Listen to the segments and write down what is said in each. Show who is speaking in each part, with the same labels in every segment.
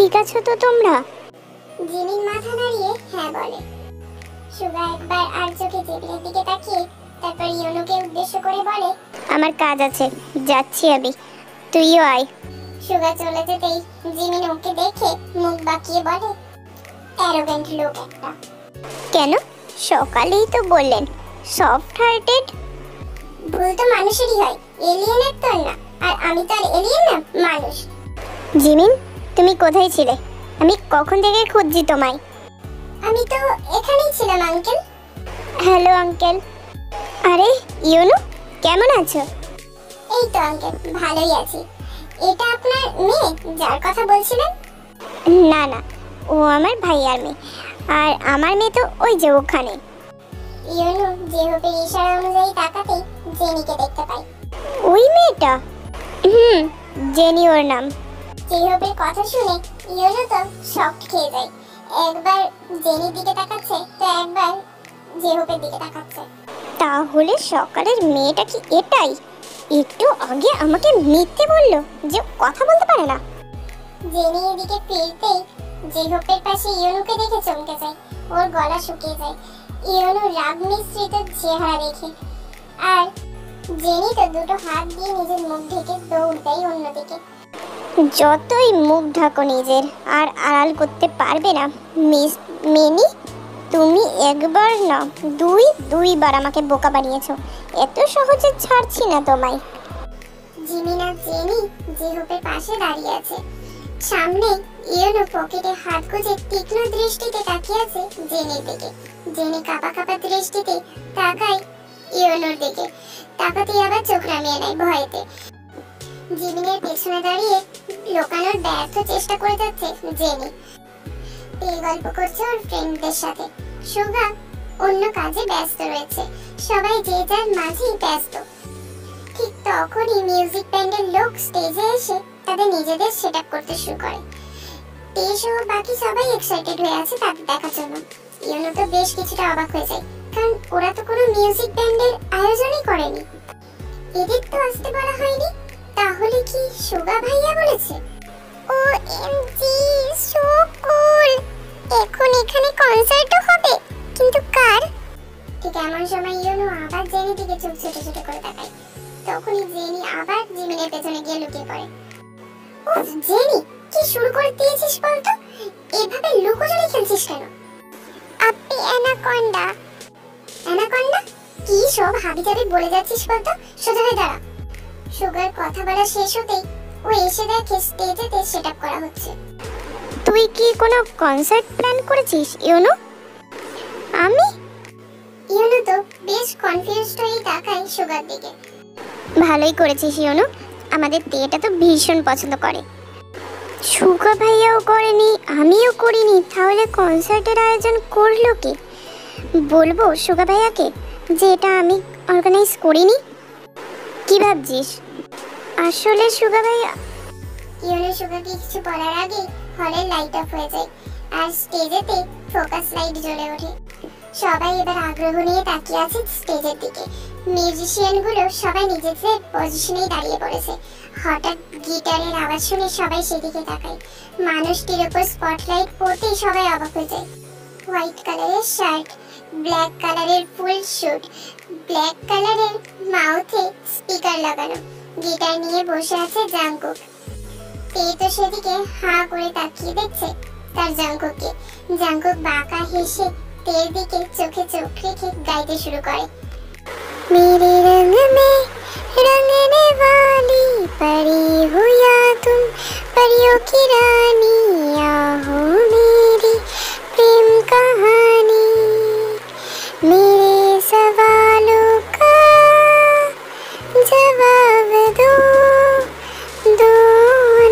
Speaker 1: ঠিক আছো তো তোমরা?
Speaker 2: জিমিন মাথা নাড়িয়ে হ্যাঁ বলে। সুগা একবার আর চোখে জিমিনের দিকে তাকিয়ে তারপর ইয়োনোকে উদ্দেশ্য করে বলে,
Speaker 1: আমার কাজ আছে, যাচ্ছি আমি, তুইও আয়।
Speaker 2: সুগা চলে যেতেই জিমিন ওকে দেখে মুখ বাঁকিয়ে বলে, অ্যারোগেন্ট লোক একটা।
Speaker 1: কেন? সকালেই তো বললেন সফট হার্টেড।
Speaker 2: ভুল তো মানুষেরই হয়, এলিয়েনের তো না। আর আমি তো আর এলিয়েন না, মানুষ।
Speaker 1: জিমিন, তুমি কোথায় ছিলে? আমি কখন থেকে খুঁজছি তোমায়।
Speaker 2: আমি তো এখানেই ছিলাম আঙ্কেল।
Speaker 1: Hello uncle. আরে ইয়োনো, কেমন আছো?
Speaker 2: এই তো আঙ্কেল, ভালোই আছি। এটা আপনার মেয়ে যার কথা বলছিলেন?
Speaker 1: না না, ও আমার ভাইয়ার মেয়ে, আর আমার মেয়ে তো ওই যে ওখানে।
Speaker 2: ইয়োনো জেহোপের ইশারা অনুযায়ী তাকাতেই জেনিকে দেখতে পায়।
Speaker 1: ওই মেয়েটা? জেনি ওর নাম।
Speaker 2: জেহোপের কথা শুনে ইয়োনো তো শক খেয়ে যায়। একবার জেনির দিকে তাকাচ্ছে তো একবার জেহোপের দিকে তাকাচ্ছে।
Speaker 1: তাহলে সকালের মেয়েটা কি এটাই? একটু আগে আমাকে মিথ্যে বললো যে কথা বলতে পারে না।
Speaker 2: জেনি এদিকে ফিরতেই জেহোপের পাশে ইয়োনোকে দেখে চমকে যায়। ওর গলা শুকিয়ে যায় ইয়োনো রাগ মিশ্রিত চেহারা দেখে। আর জেনি তো দুটো হাত দিয়ে নিজের মুখ ঢেকে দৌড় দেয় অন্যদিকে।
Speaker 1: যতই মুখ ঢাকো নিজের, আর আড়াল করতে পারবে না মিস মেনি। তুমি একবার না দুইবার আমাকে বোকা বানিয়েছো। এত সহজে ছাড়ছি না তোমায়।
Speaker 2: জিমিন আর জেনি জেহোপের পাশে দাঁড়িয়ে আছে। সামনে ইয়োনো পকেটে হাত গুজে তীক্ষ্ণ দৃষ্টিতে তাকিয়ে আছে জেনির দিকে। জেনি কাঁপা কাঁপা দৃষ্টিতে তাকায় ইয়োনোর দিকে। তাকাতেই আবার চোখ নামিয়ে নেয় ভয়েতে। জিমিনের পেছনে দাঁড়িয়ে লুকানোর ব্যর্থ চেষ্টা করে যাচ্ছে জেনি। এই গল্প করছে ওর ফ্রেন্ডদের সাথে। সুগা অন্য কাজে ব্যস্ত রয়েছে। সবাই যে যার মাঝেই ব্যস্ত। ঠিক তখনই মিউজিক ব্যান্ডের লোক স্টেজে এসে তাদের নিজেদের সেটআপ করতে শুরু করে। তেজও বাকি সবাই এক্সাইটেড হয়ে আছে তাদের দেখার জন্য। ইয়োনো তো বেশ কিছুটা অবাক হয়ে যায়, কারণ ওরা তো কোনো মিউজিক ব্যান্ডের আয়োজনই করেনি। এদের তো আসতে বলা হয়নি। তাহলে কি সুগা ভাইয়া বলেছে? ও এমজি, সো কুল! এখন এখানে কনসার্টও হবে, কিন্তু কার? ঠিক এমন সময় ইয়োনো আবার জেনির দিকে চোখ ছোট ছোট করে তাকায়। তখনই জেনি আবার জিমিনের পেছনে গিয়ে লুকিয়ে পড়ে। উফ জেনি, কি শুরু করে দিয়েছিস বলতো? এভাবে লুকোচুরি খেলছিস কেন? আপনি অ্যানাকন্ডা। অ্যানাকন্ডা? কি সব হাবিজাবি বলে যাচ্ছিস বলতো? সোজা হয়ে দাঁড়া। সুগার কথা বলা শেষ হতেই ও এসে দেখে স্টেজেতে সেটআপ করা হচ্ছে।
Speaker 1: তুই কি কোনো কনসার্ট প্ল্যান করেছিস ইয়োনো? আমি?
Speaker 2: ইয়োনো তো বেশ কনফিউজড হয়ে তাকায় সুগার দিকে।
Speaker 1: ভালোই করেছিস ইয়োনো, আমাদের তেটা তো ভীষণ পছন্দ করে। সুগা ভাইয়াও করেনি, আমিও করিনি, তাহলে কনসার্টের আয়োজন করলো কে? বলবো সুগা ভাইয়াকে যে এটা আমি অর্গানাইজ করিনি? কি ভাবছিস? আসলে সুগা ভাইয়া।
Speaker 2: ইয়োনো সুগাকে কিছু বলার আগে হলের লাইট অফ হয়ে যায় আর স্টেজেতে ফোকাস লাইট জ্বলে ওঠে। সবাই এবার আগ্রহ নিয়ে তাকিয়ে আছে স্টেজের দিকে। মিউজিশিয়ানগুলো সবাই নিজেদের পজিশনেই দাঁড়িয়ে পড়েছে। হঠাৎ গিটারের আওয়াজ শুনে সবাই সেদিকে তাকায়। মানুষটির উপর স্পটলাইট পড়তেই সবাই অবাক হয়ে যায়। হোয়াইট কালারের শার্ট, ব্ল্যাক কালারের ফুল স্যুট, ব্ল্যাক কালারের মাউথে স্পিকার লাগানো, গিটার নিয়ে বসে আছে জাংকুক। তে তো সেদিকে হাঁ করে তাকিয়ে দেখছে তার জাংকুককে। জাংকুক বাঁকা হেসে তের দিকে চোখে চোখ রেখে গাইতে শুরু করে।
Speaker 1: मेरे रंग में रंगने वाली परी हो या तुम, परियों की रानी या हो मेरी प्रेम कहानी, मेरे सवालों का जवाब दो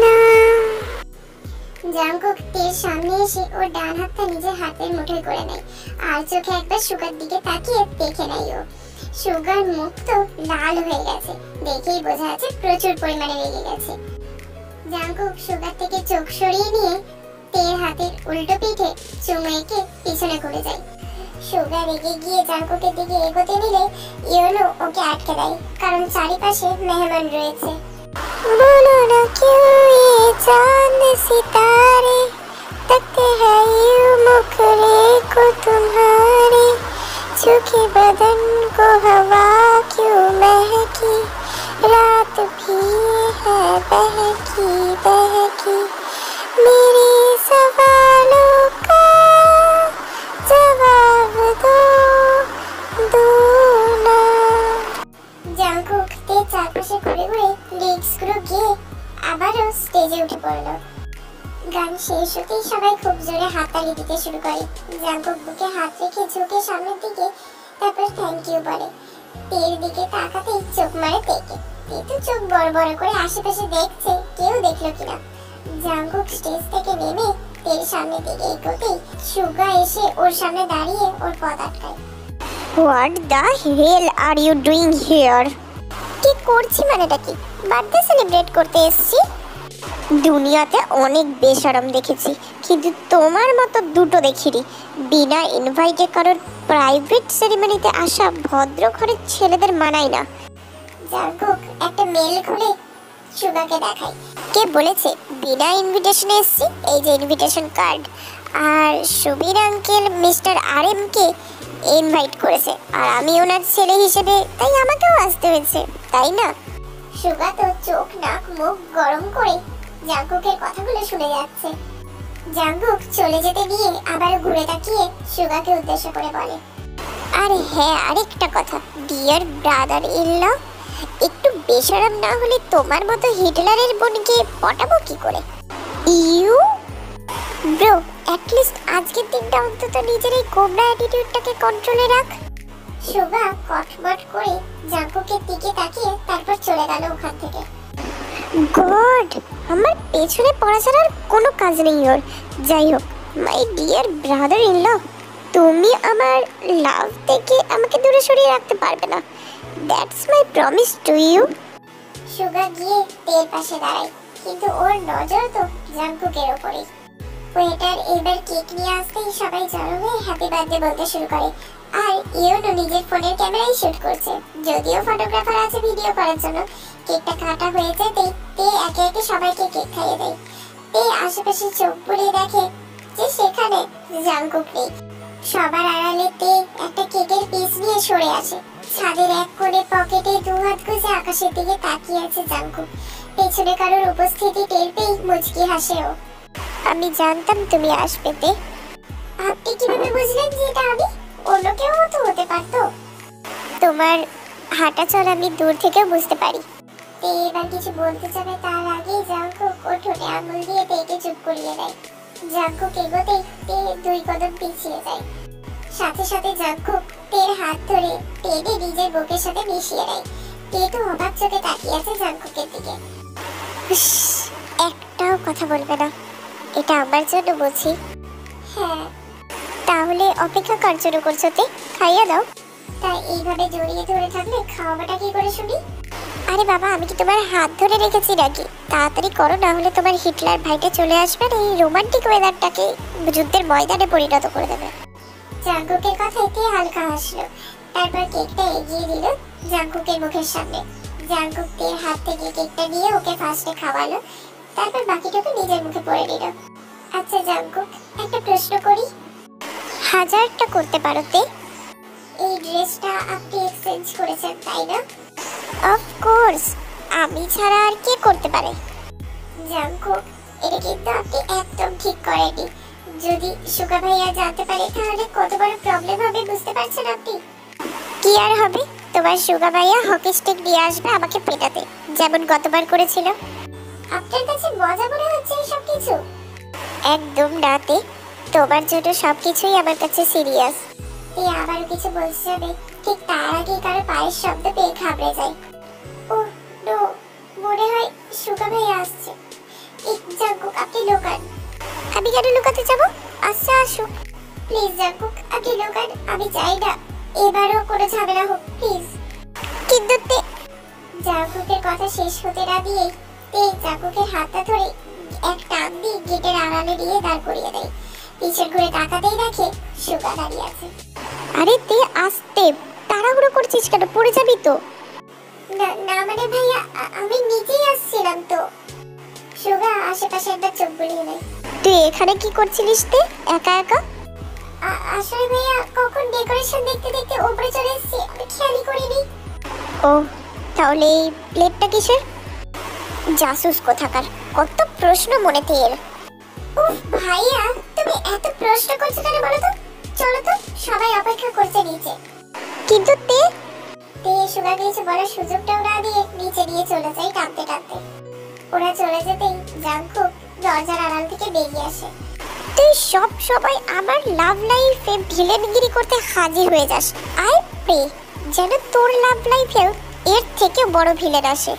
Speaker 1: ना।
Speaker 2: জাংকুক তের সামনে এসে ওর ডান হাতটা নিজের হাতের মুঠোয় করে নেয় আর চোখে একবার সুগার দিকে তাকিয়ে দেখে নেয় ও। সুগার মুখ তো লাল হয়ে গেছে, দেখেই বোঝা যাচ্ছে প্রচুর পরিমাণে রেগে গেছে। জাংকুক সুগার থেকে চোখ সরিয়ে নিয়ে তের হাতের উল্টো পিঠে চুমু এঁকে পিছনে ঘুরে যায়। সুগার রেগে গিয়ে জাংকুকের দিকে এগোতে নিলে ইয়োনো ওকে আটকে দেয়, কারণ চারিপাশে মেহমান রয়েছে।
Speaker 1: बोलो ना क्यों ये चांद सितारे तकते हैं यूं मुखड़े को तुम्हारे, झुके बदन को हवा क्यों महकी, रात भी है बहकी बहकी, मेरे सवालों का जवाब दो ना।
Speaker 2: জাঙ্কুক তের চারপাশে ঘুরে ঘুরে লিরিক্সগুলো গিয়ে আবারও স্টেজে উঠে পড়ল। গান শেষ হতেই সবাই খুব জোরে হাততালি দিতে শুরু করে। জাঙ্কুক বুকে হাত রেখে ঝুঁকে সামনের দিকে, তারপর থ্যাংক ইউ বলে। তের দিকে তাকাতেই চোখ মারে তেকে। তে তো চোখ বড় বড় করে আশেপাশে দেখছে কেউ দেখলো কিনা। জাঙ্কুক স্টেজ থেকে নেমে তের সামনে দিকে এগোতেই সুগা এসে ওর সামনে দাঁড়িয়ে ওর পথ আটকায়।
Speaker 1: What the hell are you doing here? কি করছি মানেটা কি? বার্থডে সেলিব্রেট করতে এসেছি। দুনিয়াতে অনেক বেশরম দেখেছি, কিন্তু তোমার মতো দুটো দেখিনি। বিনা ইনভাইটে কারোর প্রাইভেট সেরিমনিতে আসা ভদ্র ঘরের ছেলেদের মানায় না।
Speaker 2: জাঙ্কুক একটা মেল খুলে সুগাকে দেখায়।
Speaker 1: কে বলেছে বিনা ইনভিটেশনে এসেছি? এই যে ইনভিটেশন কার্ড। আর Subir uncle mister R M K invite করেছে, আর আমি ওনার ছেলে হিসেবে তাই আমাকেও আসতে হয়েছে, তাই না?
Speaker 2: সুগা তো চোখ নাক মুখ গরম করে জাঙ্কুকের কথাগুলো শুনে যাচ্ছে। জাঙ্কুক চলে যেতে গিয়ে আবার ঘুরে তাকিয়ে সুগাকে উদ্দেশ্য করে বলে,
Speaker 1: আরে হ্যাঁ, আরেকটা কথা, ডিয়ার ব্রাদার ইন ল, একটু বেশরম না হলে তোমার মতো হিটলারের বোনকে পটাবো কি করে? ইউ ব্রো, অ্যাটলিস্ট আজকের দিনটা অন্তত নিজের এই কোবরা অ্যাটিটিউডটাকে কন্ট্রোলে রাখ।
Speaker 2: সুগা কটমট করে জাঙ্কুকের দিকে তাকিয়ে তারপর চলে গেল ওখান থেকে।
Speaker 1: গড, আমার পেছনে পড়া ছাড়ার কোনো কাজ নেই ওর। যাই হোক, my dear brother in law, তুমি আমার লাভ থেকে আমাকে দূরে সরিয়ে রাখতে পারবে না। That's my promise to you.
Speaker 2: সুগা গিয়ে তের পাশে দাঁড়ায়, কিন্তু ওর নজর তো জাঙ্কুকের ওপরেই। ওয়েটার এবার কেক নিয়ে আসতেই সবাই জড়ো হয়ে হ্যাপি বার্থডে বলতে শুরু করে। আর ইউনো নিজের ফোনের ক্যামেরায় শুট করছে। যদিও ফটোগ্রাফার আছে ভিডিও করার জন্য, কেকটা কাটা হয়ে যেতেই তে একে একে সবাইকে কেক খাইয়ে দেয়। তে আশেপাশে চোখ বুলিয়ে দেখে যে সেখানে জাঙ্কুক নেই। সবার আড়ালে তে একটা কেকের পিস নিয়ে সরে আসে। ছাদের এক কোণে পকেটে দু হাত গুজে আকাশের দিকে তাকিয়ে আছে জাঙ্কুক। পেছনে কারোর উপস্থিতি টের পেয়ে মুচকি হাসে ও।
Speaker 1: আমি জানতাম তুমি আসবে তে।
Speaker 2: আপনি কিভাবে বুঝলেন যে এটা আমি? অন্য কেউ তো হতে পারতো।
Speaker 1: তোমার হাঁটা চল আমি দূর থেকেও বুঝতে পারি।
Speaker 2: তে এবার কিছু বলতে যাবে তার আগেই জাঙ্কুক ওর ঠোঁটে আঙুল দিয়ে তেকে চুপ করিয়ে দেয়। জাঙ্কুক এগোতেই তে দুই কদম পিছিয়ে যায়। সাথে সাথে জাঙ্কুক তের হাত ধরে টেনে নিজের বুকের সাথে মিশিয়ে দেয়। তে তো অবাক চোখে তাকিয়ে আছে জাঙ্কুকের দিকে।
Speaker 1: একটাও কথা বলবে না, এটা আমার জন্য বুঝি।
Speaker 2: হ্যাঁ,
Speaker 1: তাহলে অপেক্ষা কার জন্য করছো তে? খাইয়ে দাও।
Speaker 2: তাই এইভাবে জড়িয়ে ধরে থাকলে খাওয়াবাটা কি করে শুনি?
Speaker 1: আরে বাবা, আমি কি তোমার হাত ধরে রেখেছি নাকি? তাড়াতাড়ি করো, না হলে তোমার হিটলার ভাইটা চলে আসবে আর এই রোমান্টিক ওয়েদারটাকে যুদ্ধের ময়দানে পরিণত করে দেবে।
Speaker 2: জাঙ্কুকের কথায় তে হালকা হাসলো। তারপর কেকটা এগিয়ে দিল জাঙ্কুকের মুখের সামনে। জাঙ্কুক তের হাত থেকে কেকটা নিয়ে ওকে ফার্স্টে খাওয়ালো, তারপর বাকিটুকু নিজের মুখে পড়ে নিল। আচ্ছা জাঙ্কুক, একটা প্রশ্ন করি।
Speaker 1: হাজারটা করতে পারো তে।
Speaker 2: এই ড্রেসটা আপনি এক্সচেঞ্জ করেছেন তাই না?
Speaker 1: অফ কোর্স, আমি ছাড়া আর কে করতে পারে?
Speaker 2: জাঙ্কুক, এটা কিন্তু আপনি একদম ঠিক করেননি। যদি সুগা ভাইয়া জানতে পারে তাহলে কত বড় প্রবলেম হবে বুঝতে পারছেন আপনি?
Speaker 1: কি আর হবে, তোমার সুগা ভাইয়া হকি স্টিক দিয়ে আসবে আমাকে পেটাতে, যেমন গতবার করেছিল।
Speaker 2: আপনার কাছে মজা মনে হচ্ছে এইসব কিছু?
Speaker 1: একদম না তে, তোমার জন্য সবকিছুই আমার কাছে সিরিয়াস।
Speaker 2: তে আবারও কিছু বলতে যাবে, ঠিক তার আগে কারো পায়ের শব্দ পেয়ে ঘাবড়ে যায়। ও নো, মনে হয় সুগা ভাইয়া আসছে। জাঙ্কুক, আপনি লুকান।
Speaker 1: আমি কেন লুকাতে যাবো? আচ্ছা আসুক।
Speaker 2: প্লিজ জাঙ্কুক, আপনি লুকান। আমি চাই না এবারও কোনো ঝামেলা হোক, প্লিজ।
Speaker 1: কিন্তু তে,
Speaker 2: জাঙ্কুকের কথা শেষ হতে না দিয়ে তে জাঙ্কুকের হাতটা ধরে এক টান দিয়ে গেটের আড়ালে দিয়ে দাঁড় করিয়ে দেয়। পিছন ঘুরে তাকাতেই দেখে সুগা দাঁড়িয়ে আছে।
Speaker 1: আরে তে আসতে, তাড়াহুড়ো করছিস কেন? পড়ে যাবি তো।
Speaker 2: না না মানে ভাইয়া, আমি নিজেই আসছিলাম তো। সুগা আশেপাশে একবার চোখ বুলিয়ে নেয়।
Speaker 1: তুই এখানে কি করছিলিস তে একা একা?
Speaker 2: আসলে ভাইয়া কখন ডেকোরেশন দেখতে দেখতে উপরে চলে এসেছি, আমি খেয়ালই করিনি।
Speaker 1: ও তাহলে এই প্লেটটা কিসের? জাসুস কোথাকার, কত প্রশ্ন মনেতে এর।
Speaker 2: উফ ভাইয়া, তুমি এত প্রশ্ন করছো কেন বলো তো? চলো তো, সবাই অপেক্ষা করছে নিচে।
Speaker 1: কিন্তু তে
Speaker 2: সুগাকে কিছু বলার সুযোগটাও না দিয়ে নিচে নিয়ে চলে যায় টানতে টানতে। ওরা চলে যেতেই জাংকুক দরজার আড়াল থেকে বেরিয়ে আসে।
Speaker 1: তুই সব সময় আমার লাভ লাইফে ভিলেনগিরি করতে হাজির হয়ে যাস। আই প্রে যেন তোর লাভ লাইফেও এর থেকে বড় ভিলেন আসে।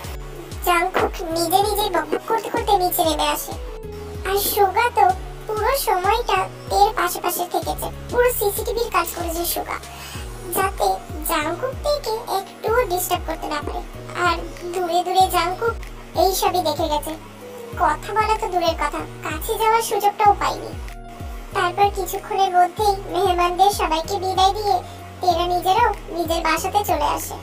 Speaker 2: জাংকুক নিজে নিজে বকবক করতে করতে নিচে নেমে আসে। আর সুগা তো পুরো সময়টা তের পাশে পাশে থেকেছে, পুরো সিসিটিভির কাজ করেছে সুগা, যাতে জাংকুক থেকে একটুও ডিস্টার্ব করতে না পারে। আর দূরে দূরে জাংকুক এইসবই দেখে গেছে, কথা বলা তো দূরের কথা, কাছে যাওয়ার সুযোগটাও পায়নি। তারপর কিছুক্ষণের মধ্যেই মেহমানদের সবাইকে বিদায় দিয়ে তেরা নিজেরও নিজের বাসাতে চলে আসে।